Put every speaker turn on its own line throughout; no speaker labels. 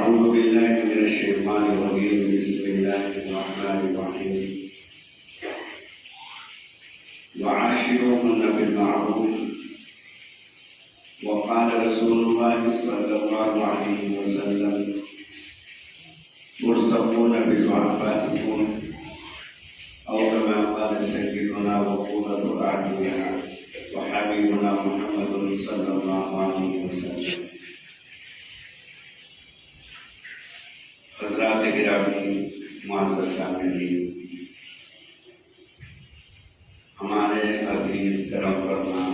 أعوذ بالله من الشيطان الرجيم. بسم الله الرحمن الرحيم. وعاشروهن بالمعروف. وقال رسول الله صلى الله عليه وسلم: ترزقون بضعفائكم، أو كما قال سيدنا وقرة أعيننا وحبيبنا محمد صلى الله عليه وسلم. حضرات گرامی، معزز سامعین، ہمارے عزیز کرم فرما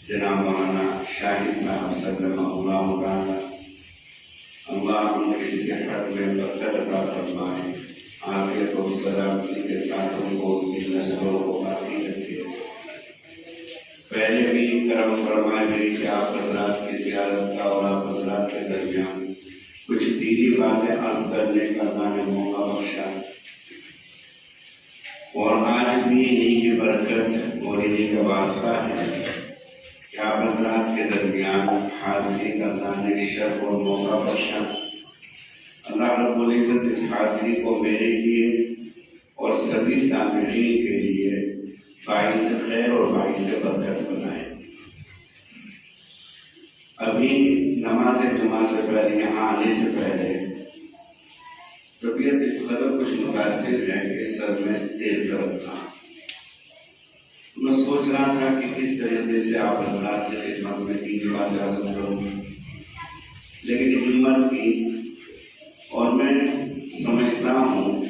جناب مولانا شاہد صاحب سلم اللہ مولانا، اللہ ان کی صحت میں برکت عطا فرمائے، عافیت و سلامتی کے ساتھ ان کو ان کی نسلوں کو باقی رکھے۔ پہلے بھی کرم فرمائے میری کہ آپ حضرات کی زیارت کا اور آپ حضرات کے درمیان کچھ دینی باتیں عرض کرنے کا اللہ نے موقع بخشا، اور آج بھی انہیں کی برکت اور انہیں کا واسطہ ہے کہ آپ حضرات کے درمیان حاضری کا اللہ نے شرف اور موقع بخشا۔ اللہ رب العزت اس حاضری کو میرے لیے اور سبھی سامعین کے لیے باعث خیر اور باعث برکت بنائے۔ ابھی نماز جمعہ سے پہلے، یہاں آنے سے پہلے طبیعت اس قدر کچھ متاثر ہے کہ سر میں تیز درد تھا۔ میں سوچ رہا تھا کہ کس طریقے سے آپ حضرات کی خدمت میں تین بات عرض کروں، لیکن ہمت کی، اور میں سمجھتا ہوں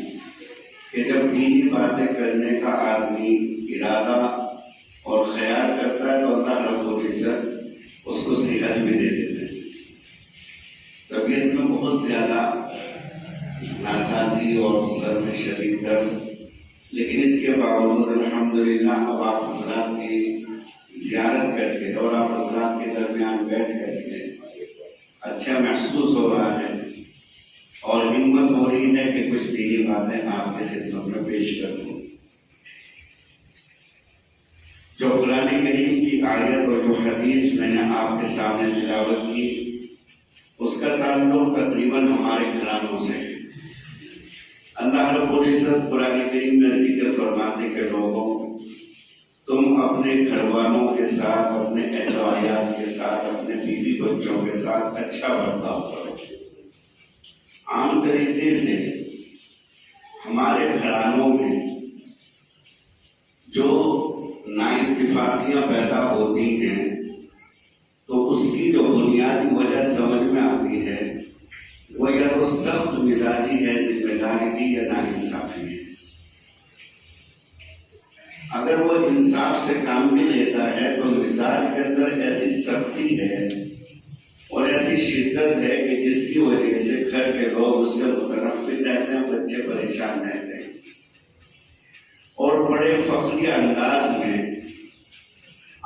کہ جب دینی باتیں کرنے کا آدمی ارادہ اور خیال کرتا ہے تو اللہ رب العزت اس کو صحت بھی دے دیتے ہیں۔ طبیعت میں بہت زیادہ ناسازی اور سر میں شدید درد، لیکن اس کے باوجود الحمدللہ اب آپ حضرات کی زیارت کر کے اور آپ حضرات کے درمیان بیٹھ کر کے اچھا محسوس ہو رہا ہے، اور ہمت ہو رہی ہے کہ کچھ دینی باتیں آپ کے خدمت میں پیش کروں۔ جو قرآن کریم کی آیت اور جو حدیث میں نے آپ کے سامنے تلاوت کی، اس کا تعلق تقریباً ہمارے گھرانوں سے ہے۔ اللہ رب العزت قرآن کریم میں ذکر فرماتے کہ لوگوں، تم اپنے گھر والوں کے ساتھ، اپنے اہل و عیال کے ساتھ، اپنے بیوی بچوں کے ساتھ اچھا برتاؤ کرو۔ عام طریقے سے ہمارے گھرانوں میں جو نااتفاقیاں پیدا ہوتی ہیں تو اس کی جو بنیادی وجہ سمجھ میں آتی ہے وہ یا تو سخت مزاجی ہے، ذمہ داری کی، یا ناانصافی ہے۔ اگر وہ انصاف سے کام بھی لیتا ہے تو مزاج کے اندر ایسی سختی ہے اور ایسی شدت ہے کہ جس کی وجہ سے گھر کے لوگ اس سے متنفر رہتے ہیں، بچے پریشان رہتے ہیں، اور بڑے فخری انداز میں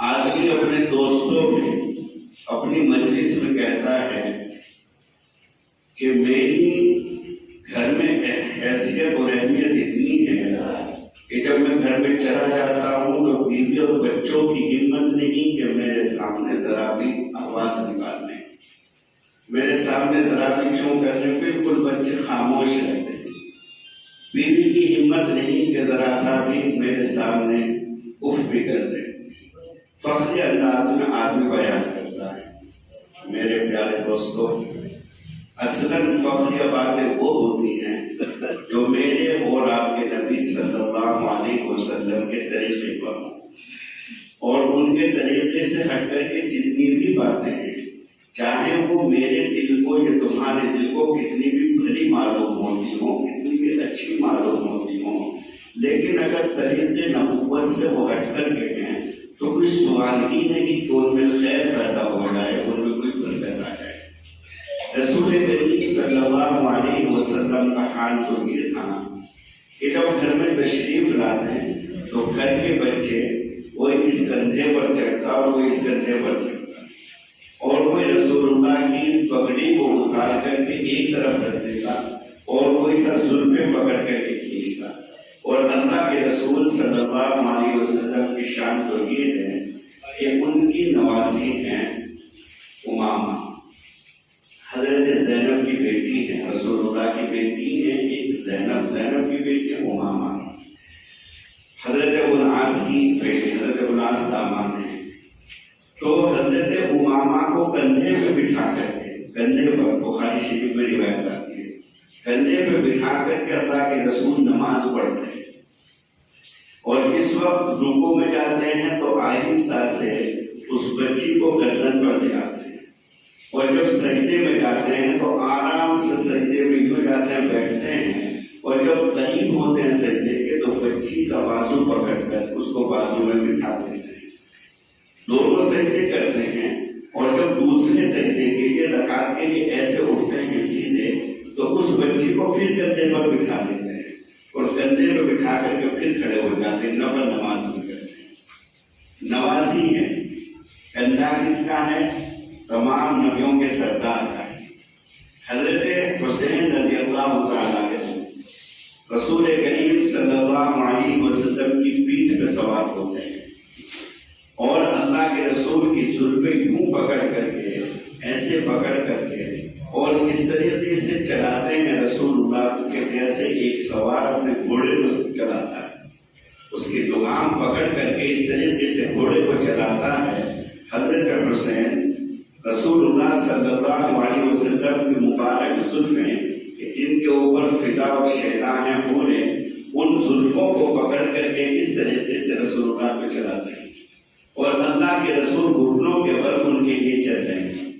آدمی اپنے دوستوں میں، اپنی مجلس میں کہتا ہے کہ میری گھر میں حیثیت اور اہمیت اتنی ہے کہ جب میں گھر میں چلا جاتا ہوں تو بیوی اور بچوں کی ہمت نہیں کہ میرے سامنے ذرا بھی آواز نکالنے، میرے سامنے ذرا بھی چوں کرنے، بالکل بچے خاموش رہتے ہیں۔ بیوی کی ہمت نہیں کہ ذرا سا بھی میرے سامنے اف بھی کر دے۔ فخری انداز میں آدمی بیان کرتا ہے۔ میرے پیارے دوستو، اصلاً فخری باتیں وہ ہوتی ہیں جو میرے اور آپ کے نبی صلی اللہ علیہ وسلم کے طریقے پر ہوں، اور ان کے طریقے سے ہٹ کر کے جتنی بھی باتیں ہیں، چاہے وہ میرے دل کو یا تمہارے دل کو کتنی بھی بھلی معلوم ہوتی ہوں، کتنی بھی اچھی معلوم ہوتی ہوں، لیکن اگر طریقے نبوت سے وہ ہٹ کر کے ہیں تو کوئی سوال ہی نہیں کہ ان میں خیر پیدا ہو جائے، ان میں کوئی برکت آ جائے۔ رسول کریم صلی اللہ علیہ وسلم کا حال تو یہ تھا کہ جب گھر میں تشریف لاتے ہیں تو گھر کے بچے وہ اس کندھے پر چڑھتا اور وہ اس کندھے پر چڑھتا، اور وہ رسول اللہ کی پگڑی کو اتار کر کے ایک طرف رکھ دیتا اور وہ اسے زلفیں پکڑ کر کے کھینچتا۔ اور اللہ کے رسول صلی اللہ علیہ وسلم کی شان تو یہ ہے کہ ان کی نواسی ہیں امامہ، حضرت زینب کی زینب، زینب کی بیٹی امامہ، حضرت ابوالعاص کی بیٹی، حضرت ابوالعاص داماد ہیں. تو حضرت امامہ کو کندھے پہ بٹھا کر کے، کندھے پر، بخاری شریف میں روایت آتی ہے، کندھے پہ بٹھا کر کے اللہ کے رسول نماز پڑھتے ہیں. اور جس وقت رکوع میں جاتے ہیں تو آہستہ سے اس بچی کو گردن پر لے آتے ہیں، اور جب سجدے میں جاتے ہیں تو آرام سے سجدے میں یوں جاتے ہیں، بیٹھتے ہیں، اور جب قریب ہوتے ہیں سجدے کے تو بچی کا بازو پکڑ کر اس کو بازو میں بٹھا دیتے ہیں. دونوں سجدے کرتے ہیں، اور جب دوسرے سجدے کے لیے رکعت کے لیے ایسے اٹھتے ہیں سیدھے تو اس بچی کو پھر کندھے پر بٹھا دیتے ہیں، اور کندھے پہ بٹھا کر کے پھر کھڑے ہو جاتے ہیں. نفل نماز بھی کرتے ہیں. نوازی ہے. کندھا کس کا ہے؟ تمام نبیوں کے سردار کا ہے. حضرت حسین رضی اللہ تعالیٰ عنہ رسول کریم صلی اللہ علیہ وسلم کی پیٹھ پہ سوار ہوتے ہیں، اور اللہ کے رسول کی زلفیں یوں پکڑ کر کے، ایسے پکڑ کر کے، اور اس طریقے سے چلاتے ہیں رسول اللہ کے جیسے ایک سوار اپنے گھوڑے کو چلاتا ہے. اس کی لگام پکڑ کر کے اس طریقے سے گھوڑے کو چلاتا ہے. حضرت حسین رسول اللہ صلی اللہ علیہ وسلم کی مبارک زلفیں جن کے اوپر فدا اور شیدا ہیں پورے، ان زلفوں کو پکڑ کر کے اس طریقے سے رسول اللہ کو چلاتے ہیں، اور اللہ کے رسول گھٹنوں کے بل ان کے لیے چل رہے ہیں،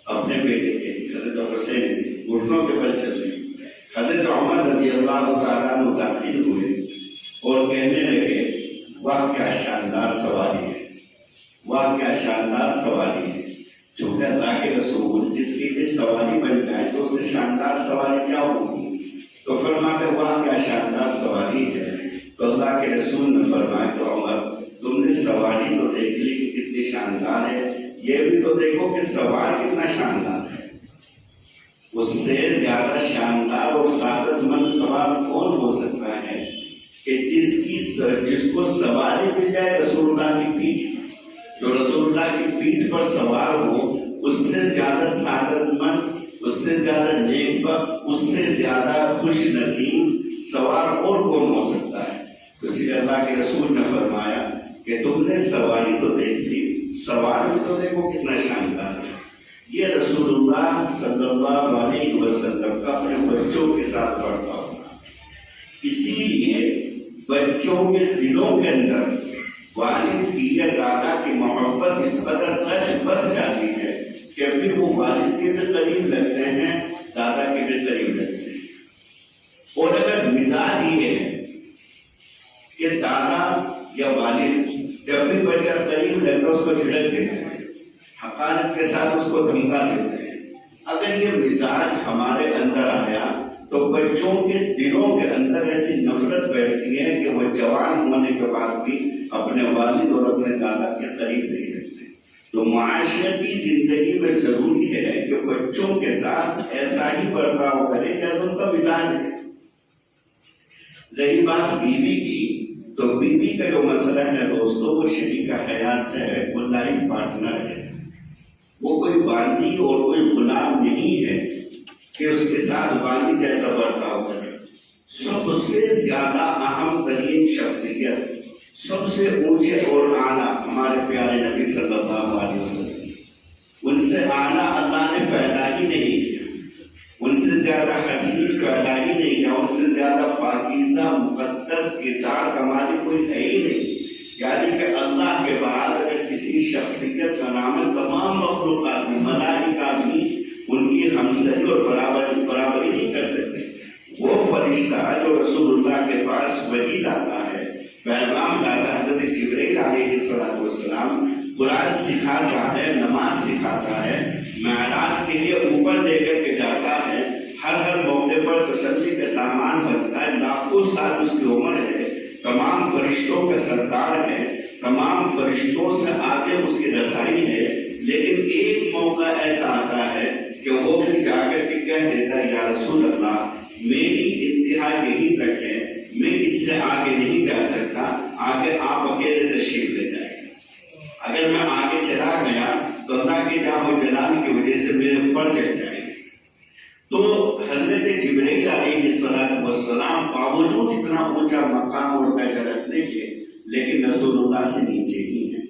اپنے بیٹے کے حضرت حسین گھٹنوں کے بل چل رہے ہیں. حضرت عمر رضی اللہ تعالیٰ عنہ داخل ہوئے اور کہنے لگے واہ کیا شاندار سواری ہے، واہ کیا شاندار سواری ہے. چونکہ اللہ کے رسول جس کی بھی سواری بن جائے تو اس سے شاندار سواری کیا ہوگی؟ تو فرماتے واہ کیا شاندار سواری ہے. تو اللہ کے رسول نے فرمایا تو عمر تم نے سواری تو دیکھ لی کہ کتنی شاندار ہے، یہ بھی تو دیکھو کہ سوار کتنا شاندار ہے. اس سے زیادہ شاندار اور سعادت مند سوار کون ہو سکتا ہے کہ جس کو سواری مل جائے رسول اللہ کی پیٹھ، جو رسول اللہ کی پیٹھ پر سوار ہو. اس سے زیادہ سعادت مند، اس سے زیادہ نیک بخت، اس سے زیادہ خوش نصیب سوار اور کون ہو سکتا ہے؟ اسی لیے اللہ کے رسول نے فرمایا کہ تم نے سواری تو دیکھ لی، سوار بھی تو دیکھو کتنا شاندار ہے. یہ رسول اللہ صلی اللہ علیہ وسلم کا اپنے بچوں کے ساتھ بڑھتا ہوگا. اسی لیے بچوں کے دلوں کے اندر والد کی یا دادا کی محبت اس قدر رچ بس جاتی ہے کہ پھر وہ والد کے بھی قریب لگتے ہیں، دادا کے بھی قریب لگتے ہیں. اور اگر مزاج یہ ہے کہ دادا یا والد جب بھی بچہ قریب لگتا ہے اس کو جھڑک دیتے ہیں، حقارت کے ساتھ اس کو دھمکا دیتے ہیں، اگر یہ مزاج ہمارے اندر آیا تو بچوں کے دلوں کے اندر ایسی نفرت بیٹھتی ہے کہ وہ جوان ہونے کے بعد بھی اپنے والد اور اپنے دادا کے قریب نہیں رہتے. تو معاشرتی زندگی میں ضروری ہے کہ بچوں کے ساتھ ایسا ہی برتاؤ کریں جیسا ان کا مزاج ہے. رہی بات بیوی کی، تو بیوی کا جو مسئلہ ہے دوستو، وہ شریک حیات ہے، وہ لائف پارٹنر ہے، وہ کوئی باندی اور کوئی غلام نہیں ہے کہ اس کے ساتھ باندی جیسا برتاؤ کرے. سب سے زیادہ اہم ترین شخصیت، سب سے اونچے اور اعلیٰ ہمارے پیارے نبی صلی اللہ علیہ وسلم، ان سے اعلیٰ اللہ نے پیدا ہی نہیں کیا، ان سے زیادہ حسین پیدا ہی نہیں کیا، ان سے زیادہ پاکیزہ مقدس کردار کا مالک کوئی ہے ہی نہیں. یعنی کہ اللہ کے بعد اگر کسی شخصیت کا نام ہے، تمام مخلوقات بھی، ملائکہ بھی ان کی ہمسری اور برابری نہیں کر سکتے. وہ فرشتہ جو رسول اللہ کے پاس وحی لاتا ہے، پیغام لاتا ہے، حضرت جبرائیل علیہ السلام قرآن سکھاتا ہے، نماز سکھاتا ہے، معراج کے لیے اوپر لے کر کے جاتا ہے، ہر موقع پر تسلی کا سامان رکھتا ہے، لاکھوں سال اس کی عمر ہے، تمام فرشتوں کا سردار ہے، تمام فرشتوں سے آگے اس کی رسائی ہے. لیکن ایک موقع ایسا آتا ہے کہ وہ بھی جا کر کے کہہ دیتا ہے یا رسول اللہ میری انتہا یہیں تک ہے، میں اس سے آگے نہیں جا سکتا، آگے آپ اکیلے تشریف لے جائیں. اگر میں آگے چلا گیا تو اللہ کے جاہ و جلال کی وجہ سے میرے اوپر چڑھ جائیں گے. تو حضرت جبرائیل علیہ السلام باوجود اتنا اونچا مقام اور درجہ رکھنے کے لیکن رسول اللہ سے نیچے ہی ہیں۔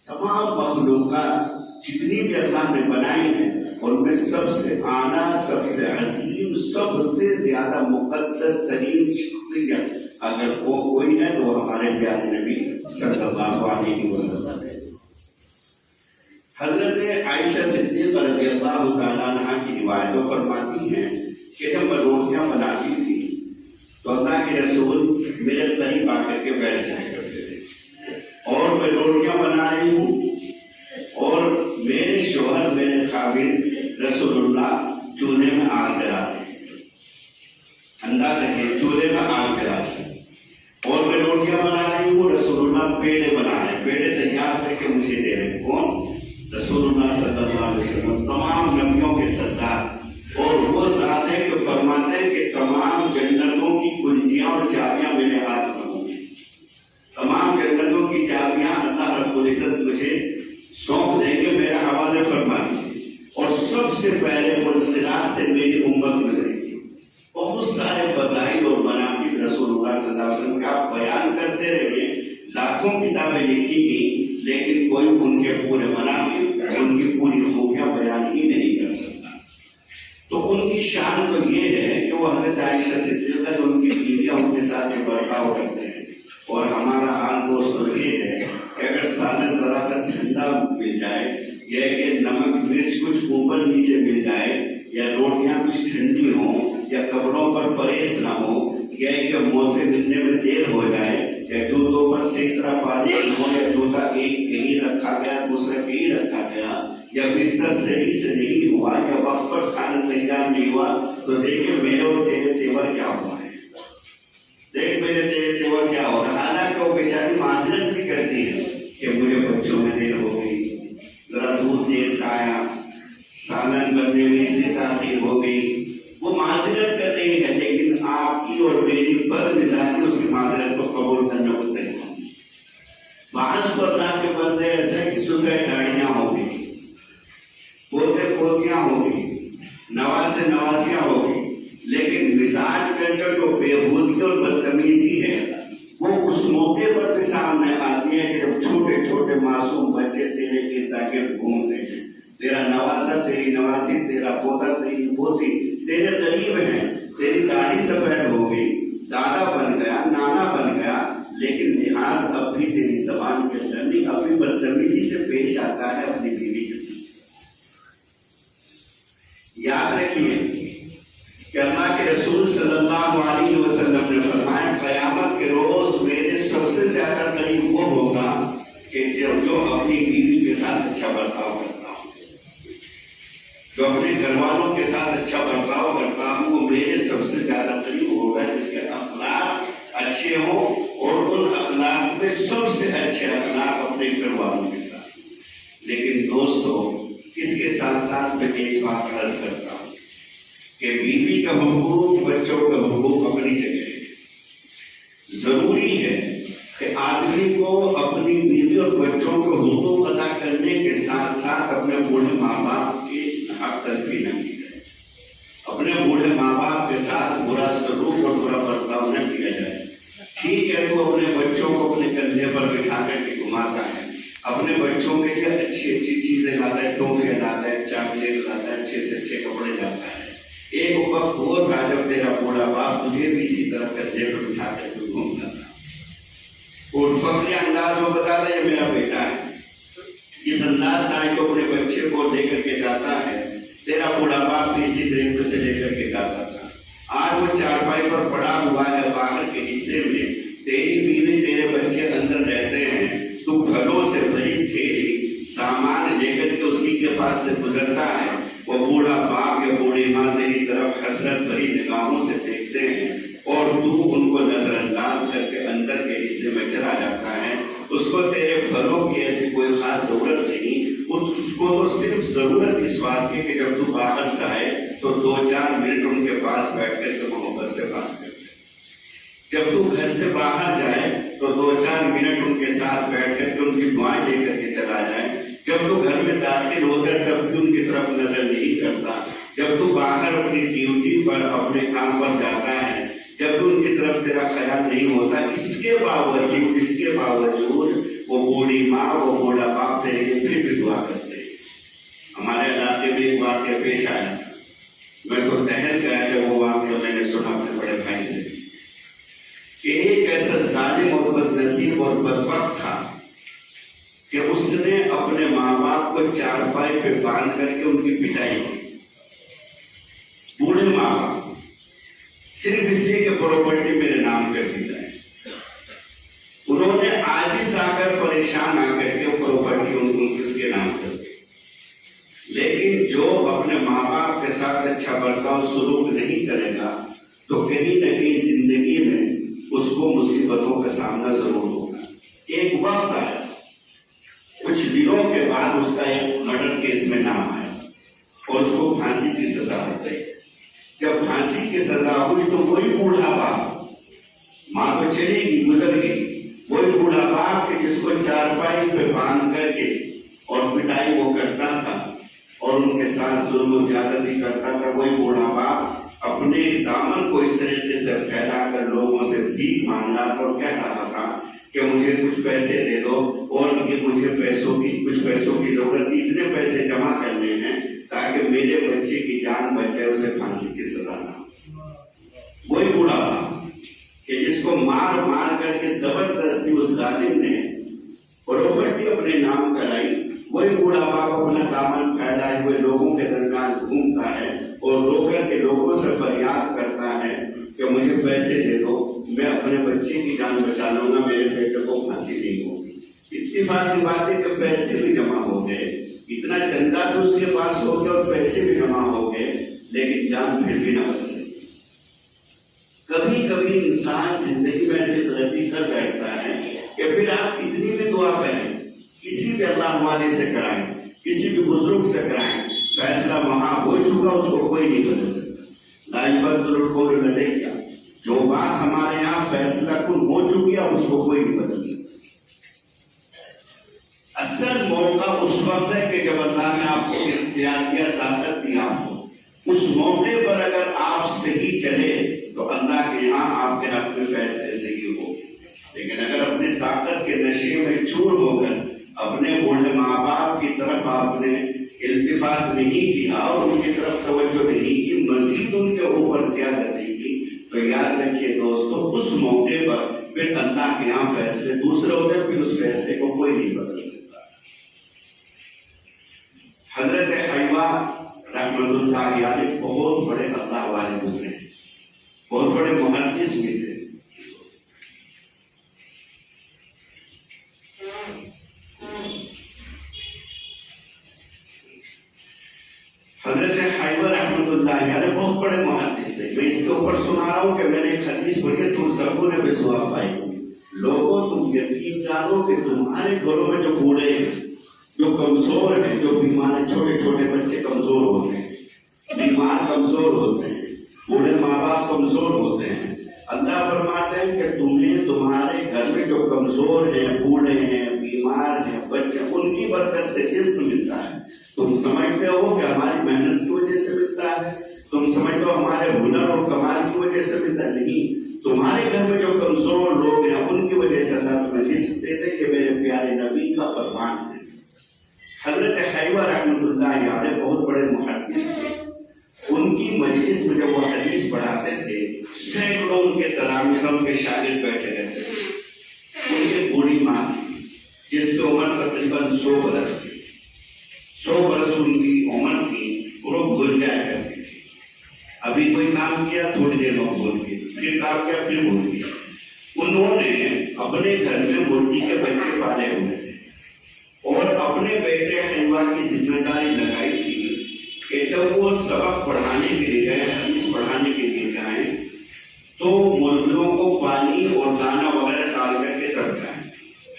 تمام مخلوقات جتنی بھی اللہ نے بنائی ہیں ان میں سب سے اعلیٰ، سب سے عظیم، سب سے زیادہ مقدس ترین شخصیت اگر وہ کوئی ہے تو وہ ہمارے پیارے نبی صلی اللہ علیہ وسلم ہے۔ حضرت عائشہ صدیقہ رضی اللہ تعالیٰ عنہ کی روایتوں فرماتی ہیں کہ جب میں روٹیاں بناتی تھی تو اللہ کے رسول میرے قریب آ کر کے بیٹھ جایا کرتے تھے، اور میں روٹیاں بنا رہی ہوں اور میرے شوہر، میرے خاوند رسول اللہ چولہے میں آگ جلاتے ہیں، انداز رکھیں چولہے میں آگ جلاتے ہیں، اور میں روٹیاں بنا رہی ہوں، رسول اللہ پیڑے بنا رہے ہیں، پیڑے تیار کر کے مجھے دے رہے ہیں۔ کون؟ رسول اللہ صلی اللہ علیہ وسلم، تمام نبیوں کے سردار، اور وہ ذات ہے کہ فرماتے ہیں کہ تمام جنتوں کی کنجیاں اور چابیاں میرے ہاتھ میں ہوں گی، تمام جنتوں کی چابیاں اللہ رب العزت مجھے سونپ دیں گے، میرا حوالے فرما دیجیے، اور سب سے پہلے منصرات سے میری امت گزرے گی۔ بہت سارے فضائل اور مناقب رسول اللہ صلی اللہ علیہ وسلم کا آپ بیان کرتے رہیے، لاکھوں کتابیں لکھی گئی لیکن کوئی ان کے پورے مناقب، ان کی پوری خوبیاں بیان ہی نہیں کر سکتا۔ تو ان کی شان تو یہ ہے کہ وہ حضرت عائشہ صدیقہ جو ان کی بیویاں ان کے ساتھ برتاؤ کرتے ہیں، اور ہمارا حال دوستوں یہ ہے کہ اگر سالن ذرا سا ٹھنڈا مل جائے، یا کہ نمک مرچ کچھ اوپر نیچے مل جائے، یا روٹیاں کچھ ٹھنڈی ہوں، یا کپڑوں پر پریس نہ ہو، یا کہ موزے ملنے میں دیر ہو جائے، یا جوتوں پر صحیح طرح پالش ہو، یا جوتا ایک کہیں رکھا گیا دوسرا کہیں رکھا گیا، یا بستر صحیح سے نہیں ہوا، یا وقت پر کھانا تیار نہیں ہوا، تو دیکھیں میرے اور تیرے تیور کیا ہوا ہے، دیکھ میرے تیرے تیور کیا ہو رہا ہے۔ حالانکہ وہ بیچاری معذرت بھی کرتی ہے کہ مجھے بچوں میں دیر ہو گئی، ذرا دودھ دیر سے آیا، سالن بننے میں اس لیے تاخیر ہو گئی، وہ معذرت کر رہی ہے، لیکن آپ کی اور میری بد مزاجی اس کی معذرت کو قبول کرنے کو تیار نہیں۔ بعض کو اللہ کے بندے ایسے کہ صبح ڈاڑیاں ہو گئی، پوتے پوتیاں ہو گئی، نواسے نواسیاں ہو گئی، لیکن مزاج کے اندر جو بےہودگی اور بدتمیزی ہے وہ اس موقع پر بھی سامنے آتی ہے کہ جب چھوٹے چھوٹے معصوم بچے تیرے ارد گرد گھومتے ہیں، تیرا نواسا، تیری نواسی، تیرا پوتا، تیری پوتی تیرے قریب ہیں، تیری داڑھی سفید ہو گئی، دادا بن گیا، نانا بن گیا، لیکن لحاظ اب بھی تیری زبان کے اندر نہیں، اب بھی بدتمیزی سے پیش آتا ہے اپنی بیوی کے ساتھ۔ یاد رکھیے کہ اللہ کے رسول صلی اللہ علیہ وسلم نے فرمایا قیامت کے روز میرے سب سے زیادہ قریب وہ ہوگا کہ جو اپنی بیوی کے ساتھ اچھا برتاؤ کرتا ہوں، جو اپنے گھر والوں کے ساتھ اچھا برتاؤ کرتا ہوں، وہ میرے سب سے زیادہ قریب ہوگا جس کے اخلاق اچھے ہوں، اور ان اخلاق میں سب سے اچھے اخلاق اپنے گھر والوں کے ساتھ۔ لیکن دوستو، اس کے ساتھ ساتھ میں ایک بات عرض کرتا ہوں کہ بیوی کا حقوق، بچوں کا حقوق اپنی جگہ ہے۔ ضروری ہے کہ آدمی کو اپنی بیوی اور بچوں کے حقوق ادا کرنے کے ساتھ ساتھ اپنے بوڑھے ماں باپ کی حق تلفی نہ کی جائے، اپنے بوڑھے ماں باپ کے ساتھ برا سلوک اور برا برتاؤ نہ کیا جائے۔ ٹھیک ہے، تو اپنے بچوں کو اپنے کندھے پر بٹھا کر کے گھماتا ہے، اپنے بچوں کے لیے اچھی اچھی چیزیں لاتا ہے، ٹوفیاں لاتا ہے، چاکلیٹ لاتا ہے، اچھے سے اچھے کپڑے لاتا ہے۔ ایک وقت وہ تھا جب تیرا بوڑھا باپ تجھے بھی اسی طرح کندھے پر بٹھا کر کے گھومتا تھا، اور فخری انداز میں بتاتا یہ میرا بیٹا ہے۔ جس انداز سے آج اپنے بچے کو لے کر کے جاتا ہے، تیرا بوڑھا باپ بھی اسی طریقے سے لے کر کے جاتا تھا۔ آج وہ چارپائی پر پڑا ہوا ہے باہر کے حصے میں، تیری بیوی تیرے بچے اندر رہتے ہیں، تو گھروں سے بھری تھیلی سامان لے کر کے اسی کے پاس سے گزرتا ہے، وہ بوڑھا باپ یا بوڑھی ماں تیری طرف حسرت بھری نگاہوں سے دیکھتے ہیں، اور تو ان کو نظر انداز کر کے اندر کے حصے میں چلا جاتا ہے۔ اس کو تیرے گھروں کی ایسی کوئی خاص ضرورت نہیں، اس کو تو صرف ضرورت اس بات کی کہ جب تو باہر سے آئے تو 2-4 منٹ ان کے پاس بیٹھ کر کے محبت سے بات کرے، جب تو گھر سے باہر جائے تو 2-4 منٹ ان کے ساتھ بیٹھ کر کے ان کی دعائیں لے کر کے چلا جائے، جب تو گھر میں داخل ہوتا ہے تب بھی ان کی طرف نظر نہیں کرتا، جب تو باہر اپنی ڈیوٹی پر اپنے کام پر جاتا ہے، جب ان کی طرف تیرا خیال نہیں ہوتا، اس کے باوجود وہ بوڑھی ماں، وہ بوڑھا باپ تیرے لیے پھر بھی دعا کرتے ہیں۔ ہمارے علاقے میں ایک واقعہ پیش آیا، میں تو ٹہل گیا کہ وہ واقعہ میں نے سنا اپنے بڑے بھائی سے کہ ایک ایسا ظالم اور بدنصیب اور بدبخت تھا کہ اس نے اپنے ماں باپ کو چارپائی پہ باندھ کر کے ان کی پٹائی کی، بوڑھے ماں باپ، صرف اس لیے کہ پراپرٹی میرے نام کر دی جائے۔ انہوں نے عاجز آ کر، پریشان آ کر کے پراپرٹی ان کس کے نام کر دی۔ لیکن جو اپنے ماں باپ کے ساتھ اچھا برتاؤ سلوک نہیں کرے گا تو کہیں نہ کہیں زندگی میں اس کو مصیبتوں کا سامنا ضرور ہوگا۔ ایک وقت آیا، کچھ دنوں کے بعد اس کا ایک مرڈر کیس میں نام آیا اور اس کو پھانسی کی سزا ہو گئی۔ جب پھانسی کی سزا ہوئی تو وہی بوڑھا باپ، ماں تو چلی گئی، گزر گئی، وہی بوڑھا باپ کہ جس کو چارپائی پہ باندھ کر کے اور پٹائی وہ کرتا تھا اور ان کے ساتھ ظلم و زیادتی کرتا تھا، وہی بوڑھا باپ اپنے دامن کو اس طریقے سے پھیلا کر لوگوں سے بھیک مانگ رہا تھا اور کہہ رہا تھا کہ مجھے کچھ پیسے دے دو اور کہ مجھے کچھ پیسوں کی ضرورت، اتنے پیسے جمع کرنے ہیں تاکہ میرے بچے کی جان بچ جائے، اسے پھانسی کی سزا نہ ہو۔ وہی بوڑھا باپ کہ جس کو مار مار کر کے زبردستی اس ظالم نے پراپرٹی اپنے نام کرائی، وہی بوڑھا باپ اپنا دامن پھیلائے ہوئے لوگوں کے درمیان گھومتا ہے اور رو کر کے لوگوں سے فریاد کرتا ہے کہ مجھے پیسے دے دو، میں اپنے بچے کی جان بچا لوں گا، میرے بیٹے کو پھانسی نہیں ہوگی۔ اتفاق کی بات ہے کہ پیسے بھی جمع ہو گئے، اتنا چندہ تو اس کے پاس ہو گیا اور پیسے بھی جمع ہو گئے، لیکن جان پھر بھی نہ بچ سکی۔ کبھی کبھی انسان زندگی میں ایسی غلطی کر بیٹھتا ہے کہ پھر آپ کتنی بھی دعا کریں، کسی بھی اللہ والے سے کرائیں، کسی بھی بزرگ سے کرائیں، فیصلہ وہاں ہو چکا، اس کو کوئی نہیں بدل سکتا۔ لا یبدل القول لدی، جو بات ہمارے یہاں فیصلہ کن ہو چکی ہے اس کو کوئی نہیں بدل سکتا۔ اصل موقع اس وقت ہے کہ جب اللہ نے آپ کو اختیار کیا، طاقت دی آپ کو، اس موقع پر اگر آپ صحیح چلے تو اللہ کے یہاں آپ کے حق میں فیصلے صحیح ہو۔ لیکن اگر اپنے طاقت کے نشے میں چور ہو کر اپنے بوڑھے ماں باپ کی طرف آپ نے التفات نہیں کیا اور ان کی طرف توجہ نہیں کی، مزید ان کے اوپر زیادتی کی، تو یاد رکھیے دوستو، اس موقع پر پھر اللہ کے یہاں فیصلے دوسرے ہوتے ہیں، پھر اس فیصلے کو کوئی نہیں بدل سکتا۔ حضرت حیوہ رحمۃ اللہ علیہ بہت بڑے اللہ والے گزرے ہیں، بہت بڑے محدث بھی تھے۔ حضرت حیوہ رحمۃ اللہ علیہ بہت بڑے محدث تھے۔ میں اس کے اوپر سنا رہا ہوں کہ میں نے ایک حدیث پڑھی ہے، تم سبوں نے بھی سنا پائی، لوگوں تم یقین جانو کہ تمہارے گھروں میں جو بوڑھے ہیں، جو کمزور ہیں، جو بیمار ہیں، چھوٹے چھوٹے بچے کمزور ہوتے ہیں، بیمار کمزور ہوتے ہیں، بوڑھے ماں باپ کمزور ہوتے ہیں، اللہ فرماتے ہیں کہ تمہیں تمہارے گھر میں جو کمزور ہیں، بوڑھے ہیں، بیمار ہیں، بچے، ان کی برکت سے رزق ملتا ہے۔ تم سمجھتے ہو کہ ہماری محنت کی وجہ سے ملتا ہے، تم سمجھتے ہو ہمارے ہنر اور کمال کی وجہ سے ملتا ہے، نہیں، تمہارے گھر میں جو کمزور لوگ ہیں ان کی وجہ سے اللہ تمہیں رزق دیتے کہ میرے پیارے نبی کا فرمان ہے۔ حضرت حیوہ رحمۃ اللہ علیہ بہت بڑے محدث تھے، ان کی مجلس میں جب وہ حدیث پڑھاتے تھے، سینکڑوں ان کے تلامذہ، ان کے شاگرد بیٹھے رہتے تھے۔ ان کی بوڑھی ماں تھی جس کی عمر تقریباً 100 برس تھی، 100 برس ان کی عمر تھی، وہ بھول جایا کرتی تھی۔ ابھی کوئی کام کیا، تھوڑی دیر میں بھول گئی، پھر کام کیا، پھر بھول گئی۔ انہوں نے اپنے گھر میں مرغی کے بچے پالے ہوئے تھے اور اپنے بیٹے حیوہ کی ذمہ داری لگائی تھی کہ جب وہ سبق پڑھانے کے لیے گئے، حدیث پڑھانے کے لیے جائیں تو مرغیوں کو پانی اور دانا وغیرہ ڈال کر کے تب جائیں۔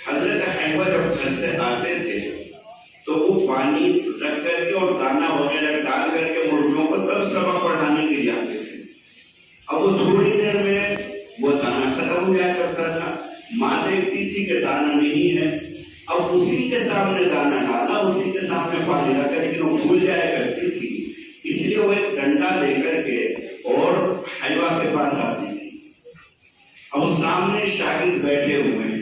حضرت حیوہ جب گھر سے آتے تھے تو وہ پانی رکھ کر کے اور دانا وغیرہ ڈال کر کے مرغیوں کو تب سبق پڑھانے کے لیے آتے تھے۔ اب وہ تھوڑی دیر میں وہ دانا ختم ہو جایا کرتا تھا، ماں دیکھتی تھی کہ دانا نہیں ہے، اب اسی کے سامنے دانا ڈالا، اسی کے سامنے پانی رکھا، لیکن وہ بھول جایا کرتی تھی۔ اس لیے وہ ایک ڈنڈا لے کر کے اور حیوا کے پاس آتی تھی. اب سامنے شاگرد بیٹھے ہوئے ہیں.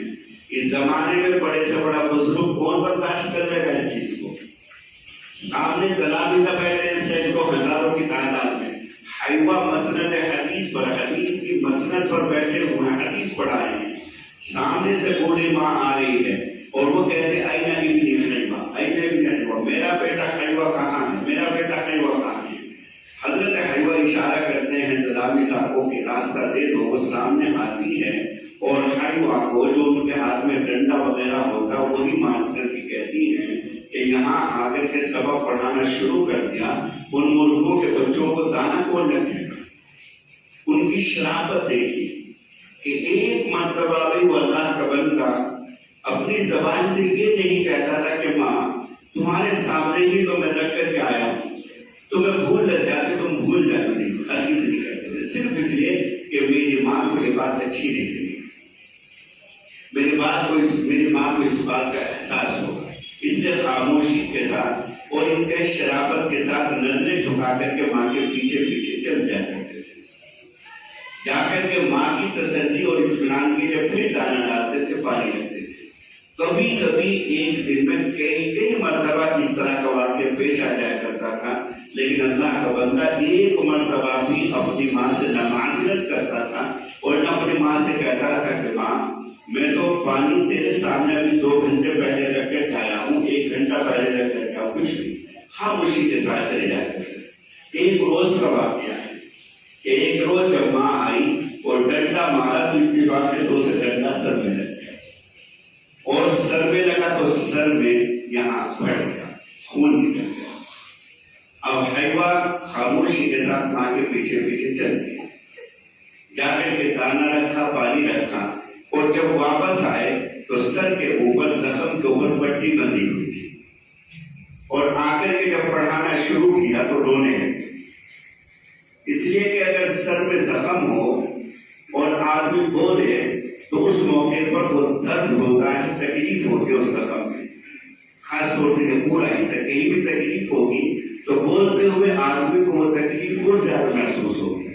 اس زمانے میں بڑے سے بڑا بزرگ کون برداشت کر لے گا اس چیز کو؟ سامنے تلامذہ بیٹھے ہیں سینکڑوں ہزاروں کی تعداد میں. حیوا مسند حدیث پر، حدیث کی مسند پر بیٹھے ہوئے ہیں، حدیث پڑھا رہے ہیں. سامنے سے بوڑھی ماں آ رہی ہے اور وہ کہتے ہیں اینا ابنی حیوا، اینا ابنی حیوا، میرا بیٹا حیوا کہاں ہے، میرا بیٹا حیوا کہاں ہے. حضرت حیوا اشارہ کرتے ہیں تلامذہ کو کہ راستہ دے دو. وہ سامنے آتی ہے اور حیوا کو جو ان کے ہاتھ میں ڈنڈا وغیرہ ہوتا وہی مان کر کے کہتی ہیں کہ یہاں آ کر کے سبق پڑھانا شروع کر دیا. ان ملکوں کے بچوں کو دانا کون رکھے گا؟ ان کی شرافت دیکھی کہ ایک مرتبہ بھی وہ اللہ کا بندہ اپنی زبان سے یہ نہیں کہتا تھا کہ ماں تمہارے سامنے ہی تو میں رکھ کر کے آیا ہوں، تمہیں بھول لگ جاتے تم بھول جاتے. نہیں، ہر کسی نہیں کہتے تھے، صرف اس لیے کہ میری ماں کو یہ بات اچھی نہیں لگی، میری ماں کو اس بات کا احساس ہوگا. اس لیے خاموشی کے ساتھ اور ان کے شرافت کے ساتھ نظریں جھکا کر کے ماں کے پیچھے پیچھے چل جایا کرتے تھے. جا کر کے ماں کی تسلی اور اطمینان کے لیے پھر دانا ڈالتے تھے، پانی رکھتے تھے. کبھی کبھی ایک دن میں کئی مرتبہ اس طرح کا واقعہ پیش آ جایا کرتا تھا، لیکن اللہ کا بندہ ایک مرتبہ بھی اپنی ماں سے نہ معذرت کرتا تھا اور نہ اپنی ماں سے کہتا تھا کہ ماں میں تو پانی تیرے سامنے ابھی 2 گھنٹے پہلے رکھ کے کھایا ہوں، 1 گھنٹہ پہلے رکھ کر کھایا ہوں، کچھ نہیں. خاموشی کے ساتھ چلے جاتے تھے. ایک روز کا واقعہ ہے کہ ایک روز جب ماں آئی اور ڈنڈا مارا تو اتفاق کے 2 سے ڈنڈا سر میں لگ گیا اور سر میں لگا تو سر میں یہاں پھٹ گیا، خون نکل گیا. اب حیوا خاموشی کے ساتھ ماں کے پیچھے پیچھے چل گئی، جا کر کے دانا رکھا، پانی رکھا اور جب واپس آئے تو سر کے اوپر زخم کے اوپر پٹی بندھی ہوئی تھی اور آ کر کے جب پڑھانا شروع کیا تو رونے لگے. اس لیے کہ اگر سر میں زخم ہو اور آدمی بولے تو اس موقع پر وہ درد ہوتا ہے، تکلیف ہوتی ہے اس زخم میں، خاص طور سے کہ پورا حصہ کہیں بھی تکلیف ہوگی تو بولتے ہوئے آدمی کو وہ تکلیف اور زیادہ محسوس ہوگی.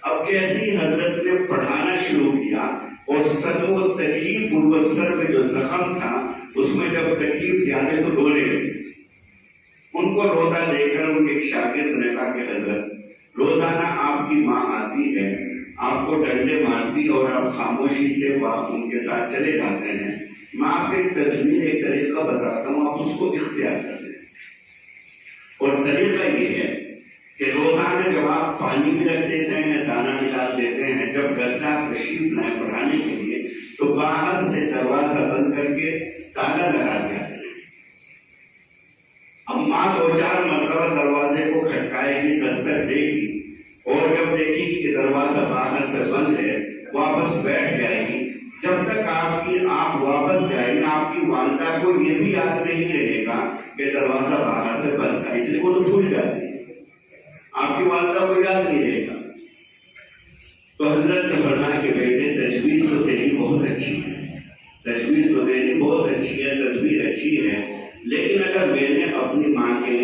اب جیسے ہی حضرت نے پڑھانا شروع کیا اور سر میں وہ تکلیف ہوئی، وہ سر میں جو زخم تھا اس میں جب تکلیف زیادہ تو رونے لگے. ان کو روتا لے کر ان کے ایک شاگرد نے کہا کہ حضرت روزانہ آپ کی ماں آتی ہے، آپ کو ڈنڈے مارتی اور آپ خاموشی سے ان کے ساتھ چلے جاتے ہیں. میں آپ کو ایک تدبیر، ایک طریقہ بتاتا ہوں، آپ اس کو اختیار کر لیں. اور طریقہ یہ ہے کہ روزانہ جب آپ پانی بھی رکھ دیتے ہیں، دانا بھی ڈال دیتے ہیں، جب گھر سے آپ تشریف لائیں پڑھانے کے لیے تو باہر سے دروازہ بند کر کے تالا لگا دیا. اب ماں 2-4 مرتبہ دروازے کو کھٹکائے گی، دستک دے گی اور جب دیکھے گی کہ دروازہ باہر سے بند ہے واپس بیٹھ جائے گی. جب تک آپ واپس جائیں گے آپ کی والدہ کو یہ بھی یاد نہیں رہے گا کہ دروازہ باہر سے بند تھا، اس لیے وہ تو بھول جاتی ہے، آپ کی والدہ کو یاد نہیں رہے گا. تو حضرت نے فرمایا کہ بیٹے تجویز تو تیری بہت اچھی ہے، تجویز تو تیری بہت اچھی ہے، تدبیر اچھی ہے، لیکن اگر میں نے اپنی ماں کے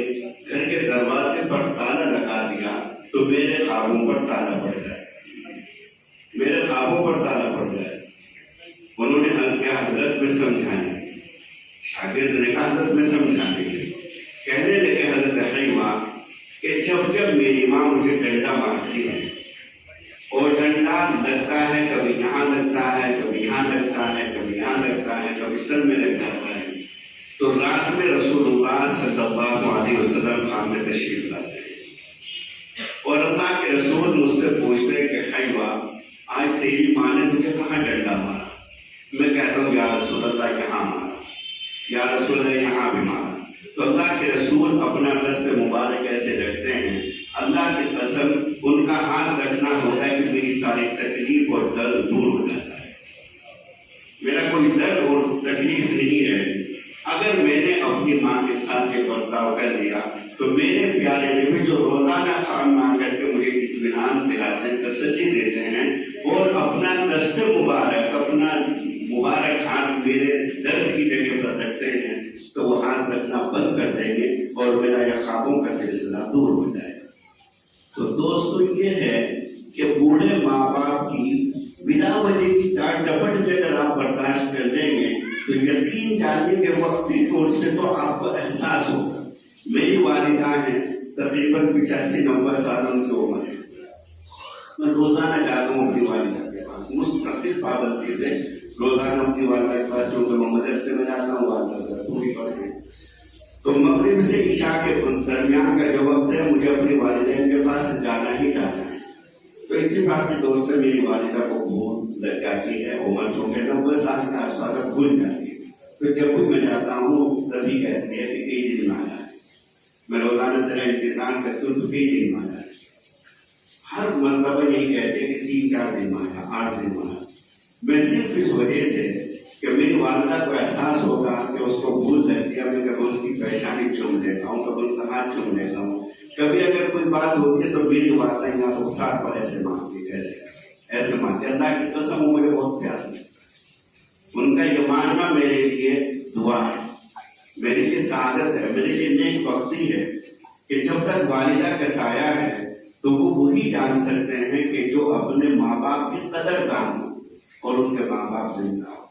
گھر کے دروازے پر تالا لگا دیا تو میرے خوابوں پر تالا پڑ جائے، میرے خوابوں پر تالا پڑ جائے. انہوں نے حضرت میں سمجھانے، شاگرد نے کہا حضرت میں سمجھانے کے کہنے لگے حضرت حیوا کہ جب میری ماں مجھے ڈنڈا مارتی ہے اور ڈنڈا لگتا ہے، کبھی یہاں لگتا ہے، کبھی یہاں لگتا ہے، کبھی یہاں لگتا ہے، کبھی سر میں لگ جاتا ہے، تو رات میں رسول اللہ صلی اللہ علیہ وسلم خان میں تشریف لاتے ہیں اور اللہ کے رسول مجھ سے پوچھتے ہیں کہ حیوا آج تیری ماں نے تجھے کہاں ڈنڈا مارا؟ میں کہتا ہوں یا رسول اللہ یہاں مارا، یا رسول اللہ یہاں بھی مارا. تو اللہ کے رسول اپنا دست مبارک ایسے رکھتے ہیں، اللہ کی قسم ان کا ہاتھ رکھنا ہوتا ہے کہ میری ساری تکلیف اور درد دور ہو جاتا ہے، میرا کوئی درد اور تکلیف نہیں ہے. اگر میں نے اپنی ماں کے ساتھ یہ برتاؤ کر لیا تو میرے پیارے نبی جو روزانہ خان آ کر کے مجھے اطمینان دلاتے ہیں، تسلی دیتے ہیں اور اپنا دست مبارک، اپنا مبارک ہاتھ میرے درد کی جگہ پر رکھتے ہیں تو وہ ہاتھ رکھنا بند کر دیں گے اور میرا یہ خوابوں کا سلسلہ دور ہو جائے گا. تو دوستو یہ ہے کہ بوڑھے ماں باپ کی بنا وجہ کی ڈانٹ ڈپٹ بھی اگر آپ برداشت کر لیں گے تو یقین جاننے کے وقتی طور سے تو آپ کو احساس ہوگا. میری والدہ ہیں تقریباً 85-90 سال ان کی عمر ہے. میں روزانہ جاتا ہوں اپنی والدہ کے پاس مستقل پابندی سے. روزانہ اپنی والدہ کے پاس جو کہ میں مدرسے میں جاتا ہوں والدہ سے پوری پڑھتے ہیں. تو مغرب سے عشاء کے درمیان کا جو وقت ہے مجھے اپنی والدین کے پاس جانا ہی جانا ہے. تو اتفاق کے دور سے میری والدہ کو بھول لگ جاتی ہے. عمر چونکہ 90 سال کے آس پاس بھول جاتی ہے. تو جب بھی میں جاتا ہوں تبھی کہتی ہے کہ کئی دن میں آ جائے. میں روزانہ تیرا انتظام کرتی ہوں تو کئی دن میں آ جائے. ہر مرتبہ یہی کہتے ہیں کہ 3-4 دن میں آیا 8 دن میں آیا. میں صرف اس وجہ سے کہ میری والدہ کو احساس ہوگا کہ اس کو بھول رہتی ہے. میں کبھی ان کی پریشانی چوم دیتا ہوں, کبھی ان کا ہاتھ چوم دیتا ہوں. کبھی اگر کوئی بات ہوتی ہے تو میری والدہ یہاں تو ساتھ پر ایسے مانگتی ایسے مانگتی. اللہ کی قسم وہ مجھے بہت پیار ہے. ان کا یہ ماننا میرے لیے دعا ہے, میرے لیے سعادت ہے, میرے لیے نیک بختی ہے کہ جب تک والدہ کا سایہ ہے تو وہ وہی جان سکتے ہیں کہ جو اپنے ماں باپ کی قدر دان ہو اور ان کے ماں باپ زندہ ہو.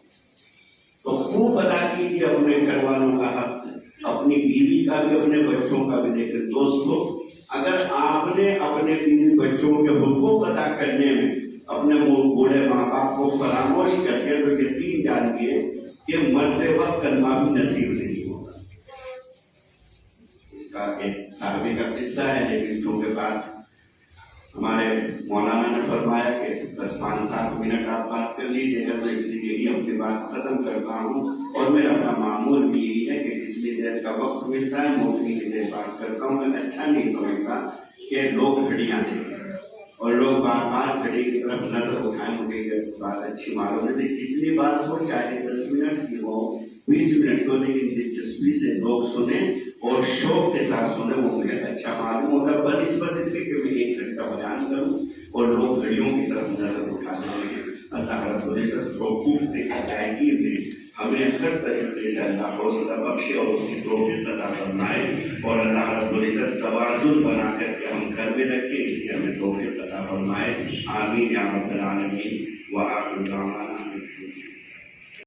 تو خوب ادا کیجیے اپنے گھر والوں کا حق, اپنی بیوی کا بھی اپنے بچوں کا بھی. دیکھیں دوستو, اگر آپ نے اپنے بیوی بچوں کے حقوق ادا کرنے میں اپنے بوڑھے ماں باپ کو فراموش کر کے تو یقین جانیے کہ مرتے وقت کلمہ بھی نصیب نہیں ہوگا. اس کا ایک صحابی کا قصہ ہے, لیکن چونکہ بات ہمارے مولانا نے فرمایا کہ 10-5-7 منٹ آپ بات کر لیجیے گا, تو اس لیے یہی اپنی بات ختم کرتا ہوں. اور میرا اپنا معمول بھی یہی ہے کہ جتنی دیر کا وقت ملتا ہے میں اتنی دیر بات کرتا ہوں. میں اچھا نہیں سمجھتا کہ لوگ گھڑیاں دیکھیں اور لوگ بار بار گھڑی کی طرف نظر اٹھائیں. مجھے یہ بات اچھی معلوم ہے, جتنی بات ہو چاہے 10 منٹ کی ہو 20 منٹ کو, لیکن دلچسپی سے لوگ سنیں اور شوق کے ساتھ سنیں, وہ مجھے اچھا معلوم ہوتا ہے. بنسبت اس کے کہ میں 1 گھنٹہ بیان کروں اور لوگ گھڑیوں کی طرف نظر اٹھانے لگے. اللہ رب العزت کو خوب دیکھا جائے گی بھی ہمیں ہر طریقے سے اللہ حوصلہ بخشے اور اس کی توفیق عطا فرمائے. اور اللہ رب العزت توازن بنا کر کے ہم گھر میں رکھے, اس لیے ہمیں توفیق عطا فرمائے. آمین یا رب العالمین. وآخر دعوانا